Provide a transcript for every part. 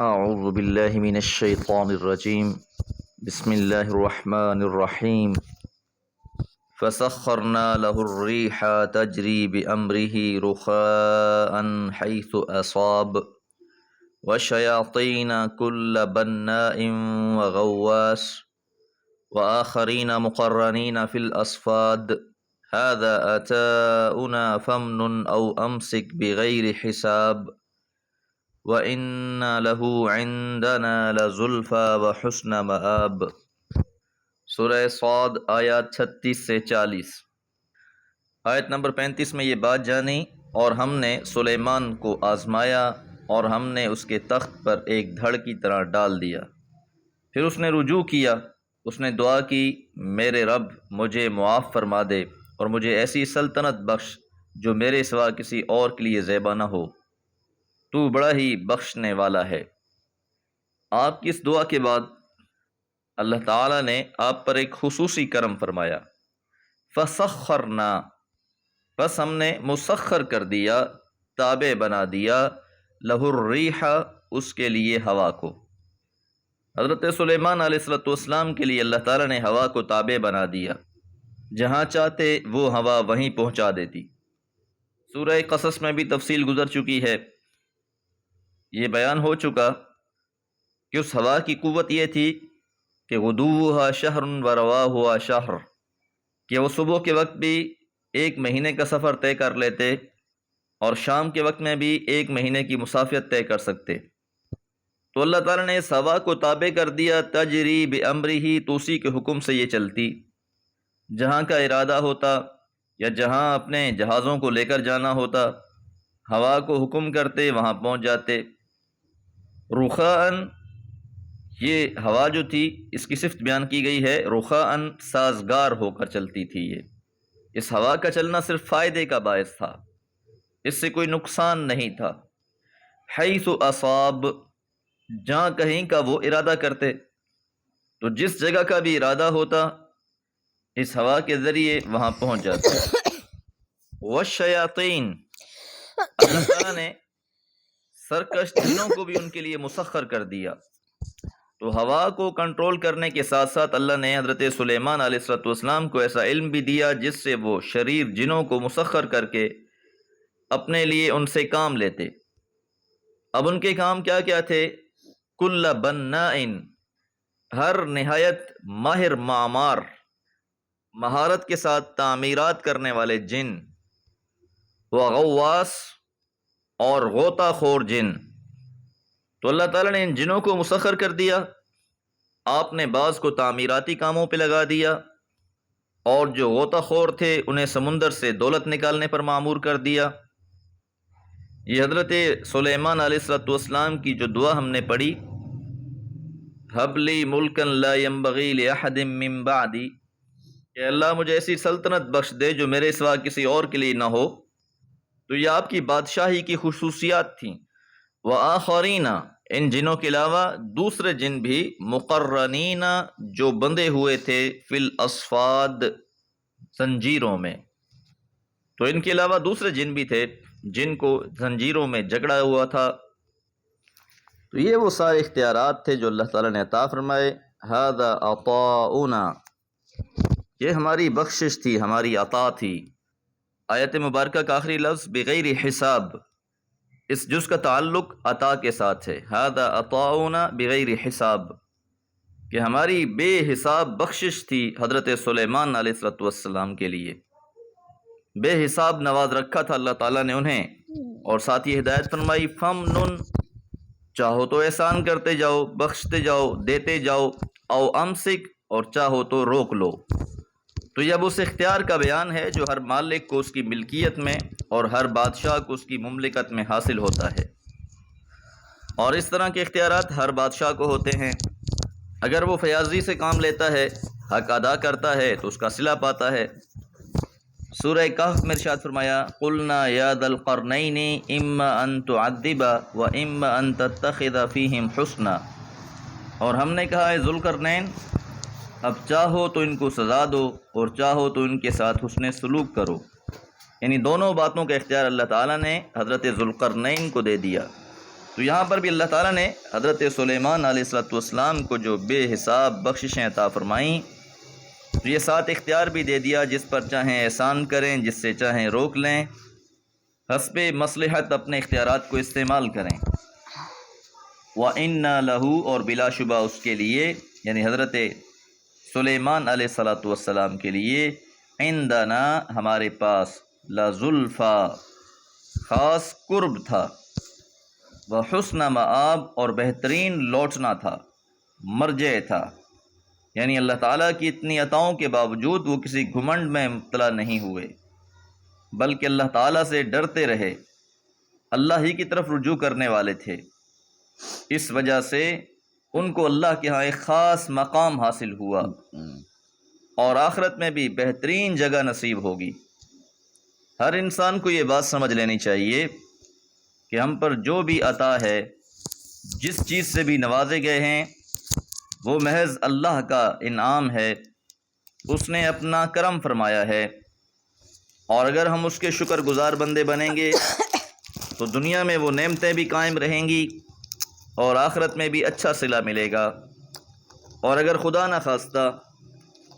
اعوذ باللہ من الشیطان الرجیم بسم اللہ الرحمن الرحیم فسخرنا له الریح تجری بامرہ رخاء حیث اصاب وشیاطین کل بناء وغواس وآخرین مقرنین فی الاصفاد هذا آتاؤنا فامنن او امسک بغیر حساب وَإِنَّ لَهُ عِندَنَا لَزُلْفَىٰ وَحُسْنَ مَآب۔ سورہ صاد آیات 36 سے 40۔ آیت نمبر 35 میں یہ بات جانی، اور ہم نے سلیمان کو آزمایا اور ہم نے اس کے تخت پر ایک دھڑ کی طرح ڈال دیا۔ پھر اس نے رجوع کیا، اس نے دعا کی، میرے رب مجھے معاف فرما دے اور مجھے ایسی سلطنت بخش جو میرے سوا کسی اور کے لیے زیبا نہ ہو، تو بڑا ہی بخشنے والا ہے۔ آپ کی اس دعا کے بعد اللہ تعالیٰ نے آپ پر ایک خصوصی کرم فرمایا۔ فسخرنا، بس ہم نے مسخر کر دیا، تابع بنا دیا، لہ الریح، اس کے لیے ہوا کو۔ حضرت سلیمان علیہ السلام کے لیے اللہ تعالیٰ نے ہوا کو تابع بنا دیا، جہاں چاہتے وہ ہوا وہیں پہنچا دیتی۔ سورہ قصص میں بھی تفصیل گزر چکی ہے، یہ بیان ہو چکا کہ اس ہوا کی قوت یہ تھی کہ غدوہا شہر ورواہا شہر، کہ وہ صبح کے وقت بھی 1 مہینے کا سفر طے کر لیتے اور شام کے وقت میں بھی 1 مہینے کی مسافت طے کر سکتے۔ تو اللہ تعالیٰ نے اس ہوا کو تابع کر دیا، تجری بامرہ، تو اسی کے حکم سے یہ چلتی، جہاں کا ارادہ ہوتا یا جہاں اپنے جہازوں کو لے کر جانا ہوتا، ہوا کو حکم کرتے وہاں پہنچ جاتے۔ رخاءً، یہ ہوا جو تھی اس کی صفت بیان کی گئی ہے، رخاءً، سازگار ہو کر چلتی تھی۔ اس ہوا کا چلنا صرف فائدے کا باعث تھا، اس سے کوئی نقصان نہیں تھا۔ حیث اصاب، جہاں کہیں کا وہ ارادہ کرتے، تو جس جگہ کا بھی ارادہ ہوتا اس ہوا کے ذریعے وہاں پہنچ جاتے۔ والشیاطین، اللہ تعالیٰ نے سرکش جنوں کو بھی ان کے لیے مسخر کر دیا۔ تو ہوا کو کنٹرول کرنے کے ساتھ ساتھ اللہ نے حضرت سلیمان علیہ السلام کو ایسا علم بھی دیا جس سے وہ شریر جنوں کو مسخر کر کے اپنے لیے ان سے کام لیتے۔ اب ان کے کام کیا کیا تھے؟ کل بناء، ہر نہایت ماہر معمار، مہارت کے ساتھ تعمیرات کرنے والے جن، وغواس، اور غوطہ خور جن۔ تو اللہ تعالیٰ نے ان جنوں کو مسخر کر دیا، آپ نے بعض کو تعمیراتی کاموں پہ لگا دیا، اور جو غوطہ خور تھے انہیں سمندر سے دولت نکالنے پر معمور کر دیا۔ یہ حضرت سلیمان علیہ السلام کی جو دعا ہم نے پڑھی، ہب لی ملکا لا ينبغی لأحد من بعدی، کہ اللہ مجھے ایسی سلطنت بخش دے جو میرے سوا کسی اور کے لیے نہ ہو، تو یہ آپ کی بادشاہی کی خصوصیات تھیں۔ وآخرین، ان جنوں کے علاوہ دوسرے جن بھی، مقرنین، جو بندھے ہوئے تھے، فی الاصفاد، زنجیروں میں۔ تو ان کے علاوہ دوسرے جن بھی تھے جن کو زنجیروں میں جکڑا ہوا تھا۔ تو یہ وہ سارے اختیارات تھے جو اللہ تعالیٰ نے عطا فرمائے۔ ھذا عطاؤنا، یہ ہماری بخشش تھی، ہماری عطا تھی۔ آیت مبارکہ کا آخری لفظ بغیر حساب، اس جز کا تعلق عطا کے ساتھ ہے۔ ھذا عطاؤنا بغیر حساب، کہ ہماری بے حساب بخشش تھی حضرت سلیمان علیہ السلام کے لیے۔ بے حساب نواز رکھا تھا اللہ تعالیٰ نے انہیں، اور ساتھ یہ ہدایت فرمائی، فمنن، چاہو تو احسان کرتے جاؤ، بخشتے جاؤ، دیتے جاؤ، او امسک، اور چاہو تو روک لو۔ تو یہ اب اس اختیار کا بیان ہے جو ہر مالک کو اس کی ملکیت میں اور ہر بادشاہ کو اس کی مملکت میں حاصل ہوتا ہے، اور اس طرح کے اختیارات ہر بادشاہ کو ہوتے ہیں۔ اگر وہ فیاضی سے کام لیتا ہے، حق ادا کرتا ہے، تو اس کا صلہ پاتا ہے۔ سورہ کہف میں ارشاد فرمایا، قلنا یا ذا القرنین اما ان تعذب و اما ان تتخذ فیہم حسنا، اور ہم نے کہا ہے ذوالقرنین، اب چاہو تو ان کو سزا دو اور چاہو تو ان کے ساتھ حسن سلوک کرو۔ یعنی دونوں باتوں کا اختیار اللہ تعالیٰ نے حضرت ذوالقرنین کو دے دیا۔ تو یہاں پر بھی اللہ تعالیٰ نے حضرت سلیمان علیہ السلام کو جو بے حساب بخششیں عطا فرمائیں، تو یہ 7 اختیار بھی دے دیا، جس پر چاہیں احسان کریں، جس سے چاہیں روک لیں، حسب مصلحت اپنے اختیارات کو استعمال کریں۔ وَإِنَّا لَهُ، اور بلا شبہ اس کے لیے، یعنی حضرت سلیمان علیہ السلام کے لیے، عندنا ہمارے پاس، لَزُلْفَا خاص قرب تھا، وحسن مآب اور بہترین لوٹنا تھا، مرجع تھا۔ یعنی اللہ تعالیٰ کی اتنی عطاؤں کے باوجود وہ کسی گھمنڈ میں مبتلا نہیں ہوئے، بلکہ اللہ تعالیٰ سے ڈرتے رہے، اللہ ہی کی طرف رجوع کرنے والے تھے۔ اس وجہ سے ان کو اللہ کے ہاں ایک خاص مقام حاصل ہوا، اور آخرت میں بھی بہترین جگہ نصیب ہوگی۔ ہر انسان کو یہ بات سمجھ لینی چاہیے کہ ہم پر جو بھی عطا ہے، جس چیز سے بھی نوازے گئے ہیں، وہ محض اللہ کا انعام ہے، اس نے اپنا کرم فرمایا ہے، اور اگر ہم اس کے شکر گزار بندے بنیں گے تو دنیا میں وہ نعمتیں بھی قائم رہیں گی اور آخرت میں بھی اچھا صلہ ملے گا۔ اور اگر خدا نخواستہ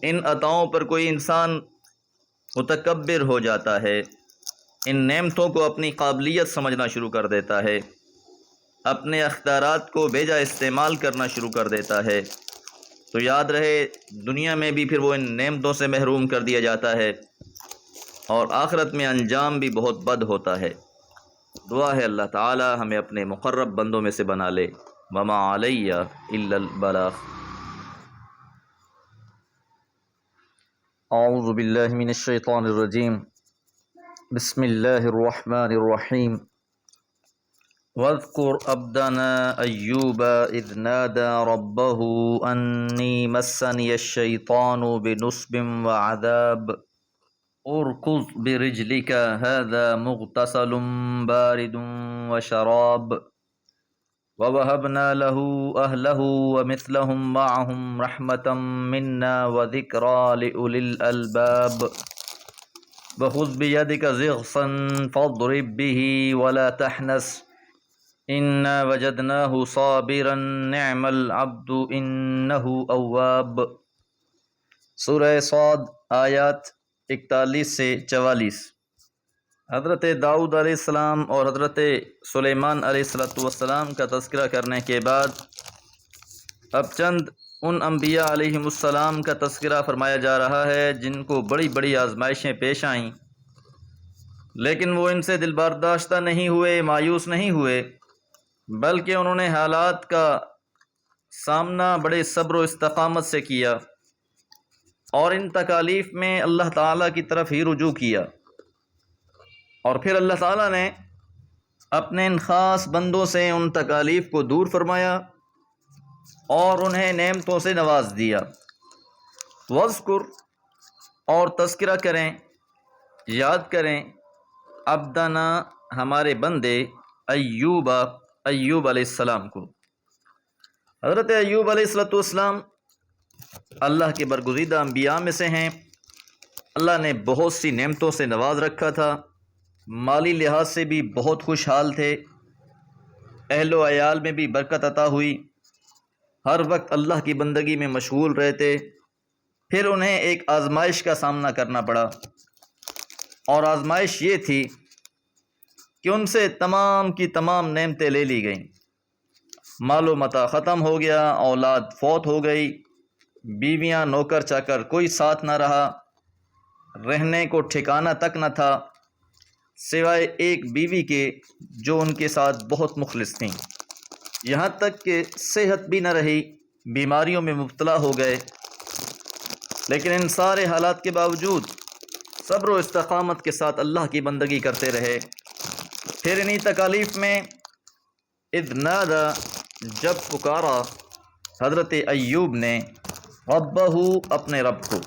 ان عطاؤں پر کوئی انسان متکبر ہو جاتا ہے، ان نعمتوں کو اپنی قابلیت سمجھنا شروع کر دیتا ہے، اپنے اختیارات کو بیجا استعمال کرنا شروع کر دیتا ہے، تو یاد رہے دنیا میں بھی پھر وہ ان نعمتوں سے محروم کر دیا جاتا ہے، اور آخرت میں انجام بھی بہت بد ہوتا ہے۔ دعا ہے اللہ تعالی ہمیں اپنے مقرب بندوں میں سے بنا لے۔ وما علی الا البلاغ۔ اعوذ باللہ من الشیطان الرجیم، بسم اللہ الرحمن الرحیم۔ وَاذْكُرْ عَبْدَنَا أَيُّوبَ إِذْ نَادَى رَبَّهُ أَنِّي مَسَّنِيَ الشَّيْطَانُ بِنُصْبٍ وَعَذَابٍ ارْكُضْ بِرِجْلِكَ هَذَا مُغْتَسَلٌ بَارِدٌ وَشَرَابٌ وَوَهَبْنَا لَهُ أَهْلَهُ وَمِثْلَهُمْ مَعَهُمْ رَحْمَةً مِنَّا وَذِكْرَى لِأُولِي الْأَلْبَابِ وَخُذْ بِيَدِكَ ضِغْثًا فَاضْرِبْ بِهِ وَلَا تَحْنَثْ إِنَّا وَجَدْنَاهُ صَابِرًا نِعْمَ الْعَبْدُ إِنَّهُ أَوَّابٌ۔ سورہ صاد آیات 41 سے 44۔ حضرت داؤد علیہ السلام اور حضرت سلیمان علیہ السلام کا تذکرہ کرنے کے بعد اب چند ان انبیاء علیہم السلام کا تذکرہ فرمایا جا رہا ہے جن کو بڑی بڑی آزمائشیں پیش آئیں، لیکن وہ ان سے دل برداشتہ نہیں ہوئے، مایوس نہیں ہوئے، بلکہ انہوں نے حالات کا سامنا بڑے صبر و استقامت سے کیا، اور ان تکالیف میں اللہ تعالیٰ کی طرف ہی رجوع کیا، اور پھر اللہ تعالیٰ نے اپنے ان خاص بندوں سے ان تکالیف کو دور فرمایا اور انہیں نعمتوں سے نواز دیا۔ وَاذْكُرْ، اور تذکرہ کریں، یاد کریں، عبدنا ہمارے بندے، ایوب علیہ السلام کو۔ حضرت ایوب علیہ السلام اللہ کے برگزیدہ انبیاء میں سے ہیں۔ اللہ نے بہت سی نعمتوں سے نواز رکھا تھا، مالی لحاظ سے بھی بہت خوشحال تھے، اہل و عیال میں بھی برکت عطا ہوئی، ہر وقت اللہ کی بندگی میں مشغول رہتے۔ پھر انہیں ایک آزمائش کا سامنا کرنا پڑا، اور آزمائش یہ تھی کہ ان سے تمام کی تمام نعمتیں لے لی گئیں، مال و متاع ختم ہو گیا، اولاد فوت ہو گئی، بیویاں نوکر چاکر کوئی ساتھ نہ رہا، رہنے کو ٹھکانہ تک نہ تھا سوائے ایک بیوی کے جو ان کے ساتھ بہت مخلص تھیں، یہاں تک کہ صحت بھی نہ رہی، بیماریوں میں مبتلا ہو گئے، لیکن ان سارے حالات کے باوجود صبر و استقامت کے ساتھ اللہ کی بندگی کرتے رہے۔ پھر انہی تکالیف میں اذ نادا، جب پکارا حضرت ایوب نے ربہ، اپنے رب کو،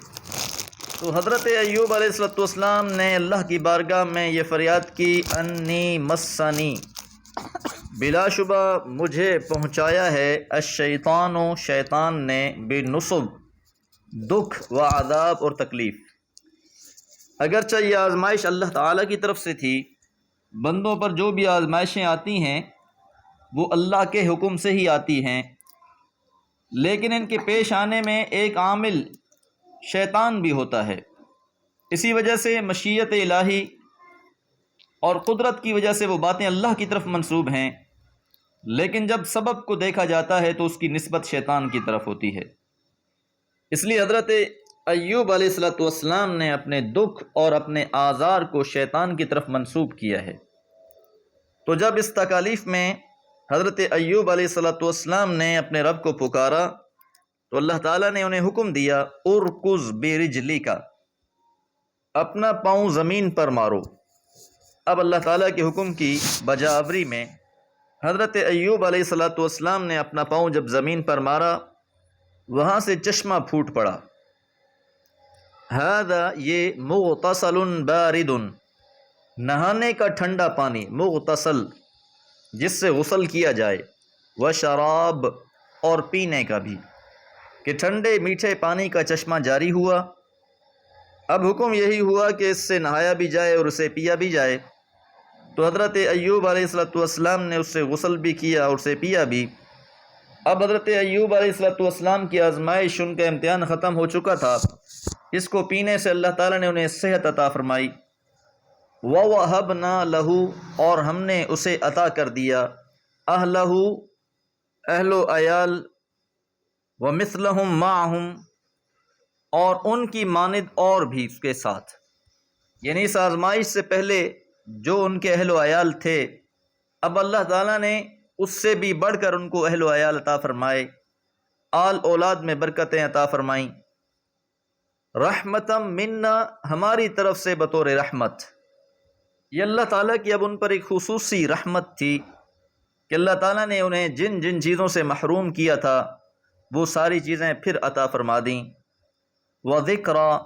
تو حضرت ایوب علیہ السلام نے اللہ کی بارگاہ میں یہ فریاد کی، انی مسنی، بلا شبہ مجھے پہنچایا ہے، الشیطان، شیطان نے، بنصب، دکھ، و عذاب، اور تکلیف۔ اگرچہ یہ آزمائش اللہ تعالیٰ کی طرف سے تھی، بندوں پر جو بھی آزمائشیں آتی ہیں وہ اللہ کے حکم سے ہی آتی ہیں، لیکن ان کے پیش آنے میں ایک عامل شیطان بھی ہوتا ہے۔ اسی وجہ سے مشیت الہی اور قدرت کی وجہ سے وہ باتیں اللہ کی طرف منسوب ہیں، لیکن جب سبب کو دیکھا جاتا ہے تو اس کی نسبت شیطان کی طرف ہوتی ہے۔ اس لیے حضرت ایوب علیہ السلام نے اپنے دکھ اور اپنے آزار کو شیطان کی طرف منسوب کیا ہے۔ تو جب اس تکالیف میں حضرت ایوب علیہ السلام نے اپنے رب کو پکارا تو اللہ تعالیٰ نے انہیں حکم دیا، ارکز برجلیک، اپنا پاؤں زمین پر مارو۔ اب اللہ تعالیٰ کے حکم کی بجاوری میں حضرت ایوب علیہ السلام نے اپنا پاؤں جب زمین پر مارا، وہاں سے چشمہ پھوٹ پڑا۔ ھذا، یہ مغتسل بارد، نہانے کا ٹھنڈا پانی، مغتسل جس سے غسل کیا جائے، وشراب، اور پینے کا بھی، کہ ٹھنڈے میٹھے پانی کا چشمہ جاری ہوا۔ اب حکم یہی ہوا کہ اس سے نہایا بھی جائے اور اسے پیا بھی جائے۔ تو حضرت ایوب علیہ السلام نے اس سے غسل بھی کیا اور اسے پیا بھی۔ اب حضرت ایوب علیہ السلام کی آزمائش، ان کا امتحان ختم ہو چکا تھا۔ اس کو پینے سے اللہ تعالیٰ نے انہیں صحت عطا فرمائی۔ وَوَهَبْنَا لَهُ، اور ہم نے اسے عطا کر دیا، أَهْلَهُ، اہل و عیال، وَمِثْلَهُمْ مَعَهُمْ، اور ان کی مانند اور بھی اس کے ساتھ، یعنی اس آزمائش سے پہلے جو ان کے اہل و عیال تھے، اب اللہ تعالیٰ نے اس سے بھی بڑھ کر ان کو اہل و عیال عطا فرمائے، آل اولاد میں برکتیں عطا فرمائیں۔ رحمتم منا، ہماری طرف سے بطور رحمت۔ یہ اللہ تعالیٰ کی اب ان پر ایک خصوصی رحمت تھی کہ اللہ تعالیٰ نے انہیں جن جن چیزوں سے محروم کیا تھا وہ ساری چیزیں پھر عطا فرما دیں۔ وذکریٰ،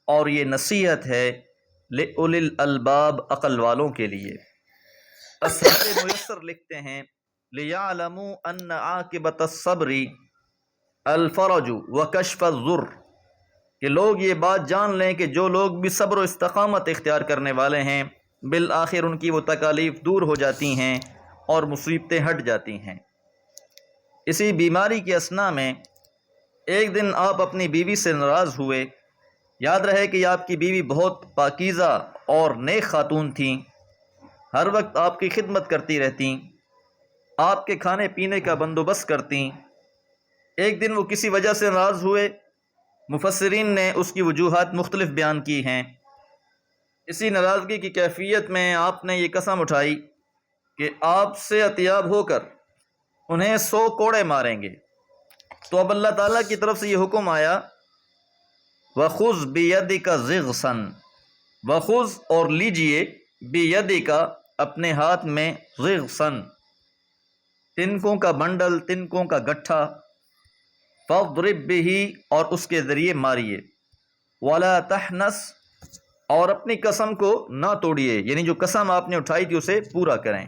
اور یہ نصیحت ہے لأولی الالباب، عقل والوں کے لیے۔ اسحاب میسر لکھتے ہیں، لیعلموا ان عاقبۃ الصبر الفرج وکشف الضر، کہ لوگ یہ بات جان لیں کہ جو لوگ بھی صبر و استقامت اختیار کرنے والے ہیں، بالآخر ان کی وہ تکالیف دور ہو جاتی ہیں اور مصیبتیں ہٹ جاتی ہیں۔ اسی بیماری کی اثناء میں ایک دن آپ اپنی بیوی سے ناراض ہوئے۔ یاد رہے کہ آپ کی بیوی بہت پاکیزہ اور نیک خاتون تھیں، ہر وقت آپ کی خدمت کرتی رہتیں، آپ کے کھانے پینے کا بندوبست کرتیں۔ ایک دن وہ کسی وجہ سے ناراض ہوئے، مفسرین نے اس کی وجوہات مختلف بیان کی ہیں۔ اسی ناراضگی کی کیفیت میں آپ نے یہ قسم اٹھائی کہ آپ سے عتیاب ہو کر انہیں 100 کوڑے ماریں گے۔ تو اب اللہ تعالیٰ کی طرف سے یہ حکم آیا، وَخُذْ بِيَدِكَ ضِغْصًا، وَخُذْ، اور لیجئے، بِيَدِكَ، اپنے ہاتھ میں، ضِغْصًا، تنکوں کا بنڈل، تنکوں کا گٹھا، فَاضْرِب بِهِ، اور اس کے ذریعے ماریے، وَلَا تَحْنَثْ، اور اپنی قسم کو نہ توڑیے، یعنی جو قسم آپ نے اٹھائی تھی اسے پورا کریں۔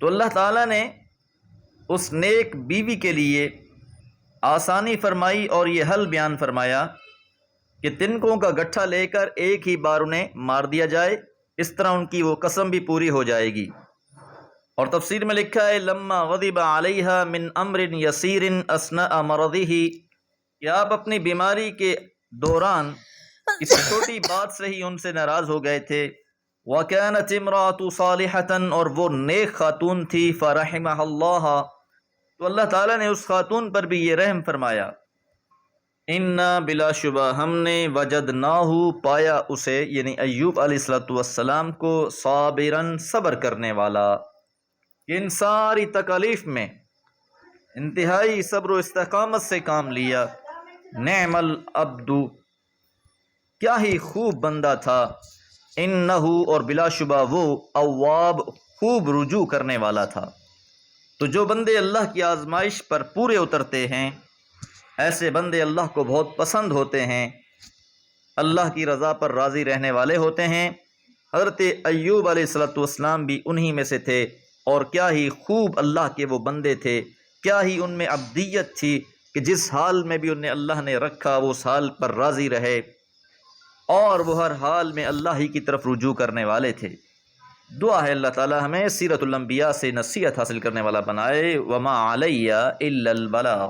تو اللہ تعالیٰ نے اس نیک بیوی کے لیے آسانی فرمائی اور یہ حل بیان فرمایا کہ تنکوں کا گٹھا لے کر ایک ہی بار انہیں مار دیا جائے، اس طرح ان کی وہ قسم بھی پوری ہو جائے گی۔ اور تفسیر میں لکھا ہے، لما غضب علیہا من امر یسیر اثناء مرضہ، کہ آپ اپنی بیماری کے دوران کسی چھوٹی بات سے ہی ان سے ناراض ہو گئے تھے۔ وَكَانَتِ امْرَأَةُ صَالِحَةً، اور وہ نیک خاتون تھی، فَرَحِمَهَا اللَّهُ، تو اللہ تعالیٰ نے اس خاتون پر بھی یہ رحم فرمایا۔ اِنَّا، بلا شبہ ہم نے، وجدناہ، پایا اسے، یعنی ایوب علیہ السلام کو، صابراً، صبر کرنے والا، کہ ان ساری تکالیف میں انتہائی صبر و استقامت سے کام لیا۔ نعم العبد، کیا ہی خوب بندہ تھا، انہ، اور بلا شبہ وہ، اواب، خوب رجوع کرنے والا تھا۔ تو جو بندے اللہ کی آزمائش پر پورے اترتے ہیں، ایسے بندے اللہ کو بہت پسند ہوتے ہیں، اللہ کی رضا پر راضی رہنے والے ہوتے ہیں۔ حضرت ایوب علیہ السلام بھی انہی میں سے تھے، اور کیا ہی خوب اللہ کے وہ بندے تھے، کیا ہی ان میں عبدیت تھی کہ جس حال میں بھی انہیں اللہ نے رکھا وہ اس حال پر راضی رہے، اور وہ ہر حال میں اللہ ہی کی طرف رجوع کرنے والے تھے۔ دعا ہے اللہ تعالی ہمیں سیرت الانبیاء سے نصیحت حاصل کرنے والا بنائے۔ وما علیہ الا البلاغ۔